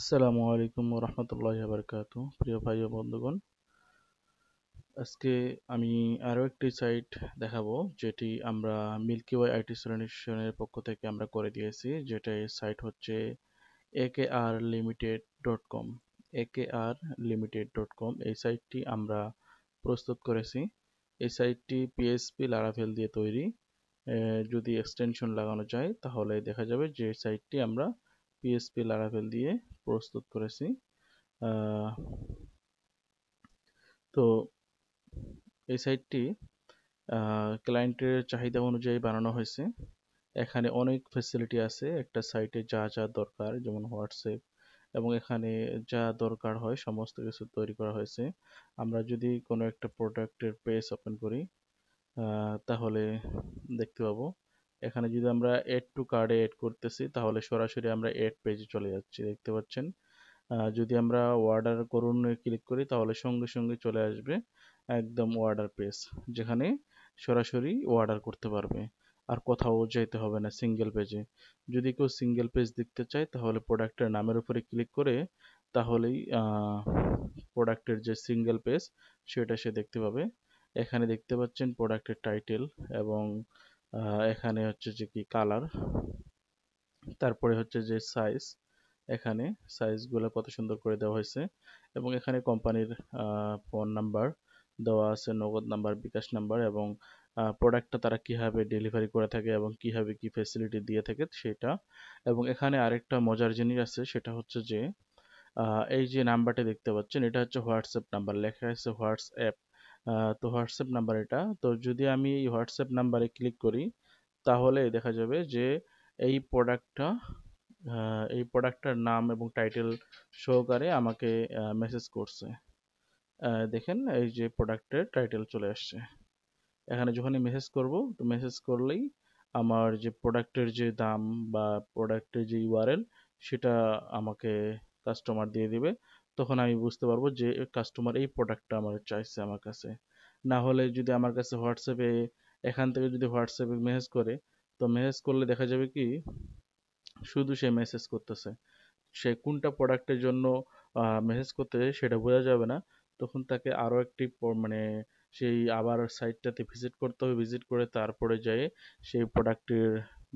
আসসালামু আলাইকুম রহমতুল্লাহি বারকাতু। প্রিয় ভাই ও বন্ধুগণ, আজকে আমি আরও একটি সাইট দেখাবো যেটি আমরা মিল্কি ওয়ে আইটি সলিউশনের পক্ষ থেকে আমরা করে দিয়েছি। যেটা এই সাইট হচ্ছে akarlimited.com। akarlimited.com এই সাইটটি আমরা প্রস্তুত করেছি। এই সাইটটি পিএসপি লারাভেল দিয়ে তৈরি। যদি এক্সটেনশন লাগানো যায় তাহলে দেখা যাবে যে সাইটটি আমরা পিএসপি লারাভেল দিয়ে প্রস্তুত করেছি। আহ, তো এই সাইটটি ক্লায়েন্টের চাহিদা অনুযায়ী বানানো হয়েছে। এখানে অনেক ফ্যাসিলিটি আছে একটা সাইটে যা যা দরকার, যেমন হোয়াটসঅ্যাপ, এবং এখানে যা দরকার হয় সমস্ত কিছু তৈরি করা হয়েছে। আমরা যদি কোনো একটা প্রোডাক্টের পেজ ওপেন করি তাহলে দেখতে পাবো এখানে যদি আমরা এড টু কার্ডে এড করতেছি তাহলে সরাসরি আমরা এড পেজে চলে যাচ্ছি, দেখতে পাচ্ছেন। যদি আমরা অর্ডার করুন ক্লিক করি তাহলে সঙ্গে সঙ্গে চলে আসবে একদম অর্ডার পেজ, যেখানে সরাসরি অর্ডার করতে পারবে, আর কোথাও যেতে হবে না সিঙ্গেল পেজে। যদি কেউ সিঙ্গেল পেজ দেখতে চায় তাহলে প্রোডাক্টের নামের উপরে ক্লিক করে তাহলেই প্রোডাক্টের যে সিঙ্গেল পেজ সেটা সে দেখতে পাবে। এখানে দেখতে পাচ্ছেন প্রোডাক্টের টাইটেল, এবং এখানে হচ্ছে যে কি কালার, তারপরে হচ্ছে যে সাইজ, এখানে সাইজগুলো কত সুন্দর করে দেওয়া হয়েছে, এবং এখানে কোম্পানির ফোন নাম্বার দেওয়া আছে, নগদ নাম্বার, বিকাশ নাম্বার, এবং প্রোডাক্টটা তারা কিভাবে ডেলিভারি করে থাকে এবং কিভাবে কি ফেসিলিটি দিয়ে থাকে সেটা। এবং এখানে আরেকটা মজার জিনিস আছে, সেটা হচ্ছে যে এই যে নাম্বারটা দেখতে পাচ্ছেন এটা হচ্ছে হোয়াটসঅ্যাপ নাম্বার, লেখা আছে হোয়াটসঅ্যাপ। তো হোয়াটসঅ্যাপ নাম্বার এটা, তো যদি আমি এই হোয়াটসঅ্যাপ নাম্বারে ক্লিক করি তাহলে দেখা যাবে যে এই প্রোডাক্টটা এই প্রোডাক্টটার নাম এবং টাইটেল সহকারে আমাকে মেসেজ করছে। দেখেন এই যে প্রোডাক্টের টাইটেল চলে আসছে। এখানে যখনই মেসেজ করব, তো মেসেজ করলেই আমার যে প্রোডাক্টের যে দাম বা প্রোডাক্টের যে ইউআরএল সেটা আমাকে কাস্টমার দিয়ে দিবে। তখন আমি বুঝতে পারবো যে কাস্টমার এই প্রোডাক্টটা আমার চাইছে আমার কাছে। না হলে যদি আমার কাছে হোয়াটসঅ্যাপে, এখান থেকে যদি হোয়াটসঅ্যাপে মেসেজ করে, তো মেসেজ করলে দেখা যাবে কি শুধু সে মেসেজ করতেছে, সে কোনটা প্রোডাক্টের জন্য মেসেজ করতেছে সেটা বোঝা যাবে না। তখন তাকে আরও একটি মানে সেই আবার সাইটটাতে ভিজিট করতে হবে, ভিজিট করে তারপরে যেয়ে সেই প্রোডাক্টের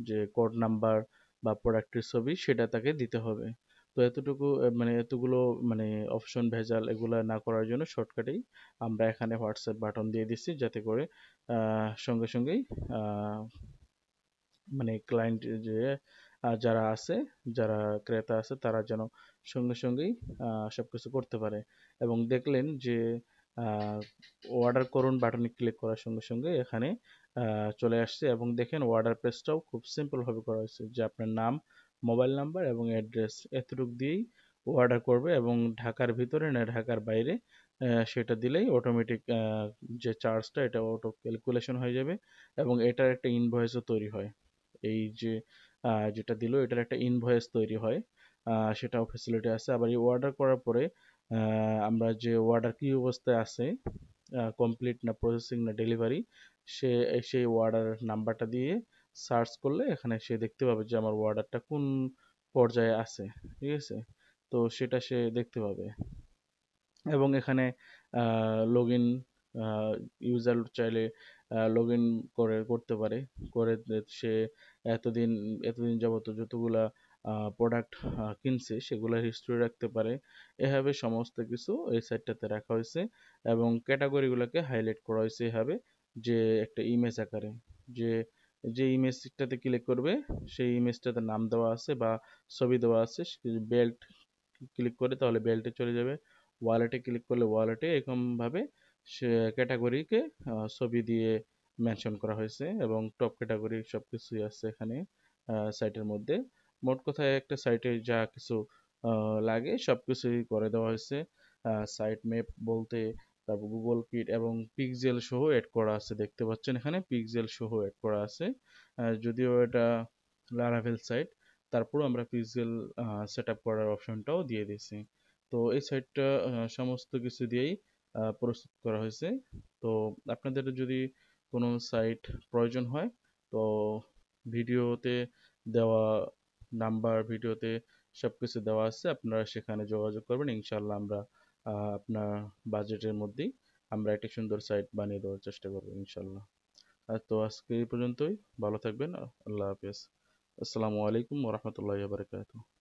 যে কোড নাম্বার বা প্রোডাক্টের ছবি সেটা তাকে দিতে হবে। তো এতটুকু মানে এতগুলো মানে অপশন ভেজাল এগুলো না করার জন্য শর্টকাটেই আমরা এখানে হোয়াটসঅ্যাপ বাটন দিয়ে দিচ্ছি, যাতে করে সঙ্গে সঙ্গেই আহ, মানে ক্লায়েন্ট যে যারা আছে, যারা ক্রেতা আছে তারা যেন সঙ্গে সঙ্গেই সবকিছু করতে পারে। এবং দেখলেন যে অর্ডার করুন বাটনে ক্লিক করার সঙ্গে সঙ্গে এখানে চলে আসছে, এবং দেখেন অর্ডার পেজটাও খুব সিম্পল ভাবে করা হয়েছে, যে আপনার নাম, মোবাইল নাম্বার এবং অ্যাড্রেস এতটুকু দিয়েই অর্ডার করবে, এবং ঢাকার ভিতরে না ঢাকার বাইরে সেটা দিলেই অটোমেটিক যে চার্জটা এটা অটো ক্যালকুলেশন হয়ে যাবে, এবং এটার একটা ইনভয়েসও তৈরি হয়। এই যে যেটা দিল এটার একটা ইনভয়েস তৈরি হয়, সেটাও ফ্যাসিলিটি আছে। আবার এই অর্ডার করার পরে আমরা যে অর্ডার কি অবস্থায় আছে, কমপ্লিট না প্রসেসিং না ডেলিভারি, সে সেই অর্ডার নাম্বারটা দিয়ে সার্চ করলে এখানে সে দেখতে পাবে যে আমার অর্ডারটা কোন পর্যায়ে আছে, ঠিক আছে। তো সেটা সে দেখতে পাবে। এবং এখানে লগ ইন ইউজার চাইলে লগ ইন করতে পারে, করে সে এতদিন এতদিন যাবত যতগুলা প্রোডাক্ট কিনছে সেগুলোর হিস্ট্রি রাখতে পারে। এভাবে সমস্ত কিছু এই সাইটটাতে রাখা হয়েছে, এবং ক্যাটাগরিগুলোকে হাইলাইট করা হয়েছে এভাবে, যে একটা ইমেজ আকারে, যে যে ইমেজটাতে ক্লিক করবে সেই ইমেজটাতে নাম দেওয়া আছে বা ছবি দেওয়া আছে। বেল্ট ক্লিক করে তাহলে বেল্টে চলে যাবে, ওয়ালেটে ক্লিক করলে ওয়ালেটে, এরকমভাবে সে ক্যাটাগরিকে ছবি দিয়ে মেনশন করা হয়েছে, এবং টপ ক্যাটাগরি সব কিছুই আছে এখানে সাইটের মধ্যে। মোট কথায় একটা সাইটে যা কিছু লাগে সব কিছুই করে দেওয়া হয়েছে। সাইট ম্যাপ বলতে তারপর গুগল কিট এবং পিক্সেল সহ অ্যাড করা আছে, দেখতে পাচ্ছেন এখানে পিক্সেল সহ অ্যাড করা আছে। যদিও এটা লারাভেল সাইট, তারপরও আমরা পিক্সেল সেট আপ করার অপশনটাও দিয়ে দিয়েছি। তো এই সাইটটা সমস্ত কিছু দিয়েই প্রস্তুত করা হয়েছে। তো আপনাদের যদি কোনো সাইট প্রয়োজন হয়, তো ভিডিওতে দেওয়া নাম্বার, ভিডিওতে সবকিছু দেওয়া আছে, আপনারা সেখানে যোগাযোগ করবেন, ইনশাল্লাহ আমরা আপনার বাজেটের মধ্যেই আমরা একটা সুন্দর সাইট বানিয়ে দেওয়ার চেষ্টা করবো ইনশাল্লাহ। তো আজকে এই পর্যন্তই, ভালো থাকবেন, আল্লাহ হাফেজ, আসসালামু আলাইকুম ওরহমতুল্লাহি ওয়া বারাকাতুহু।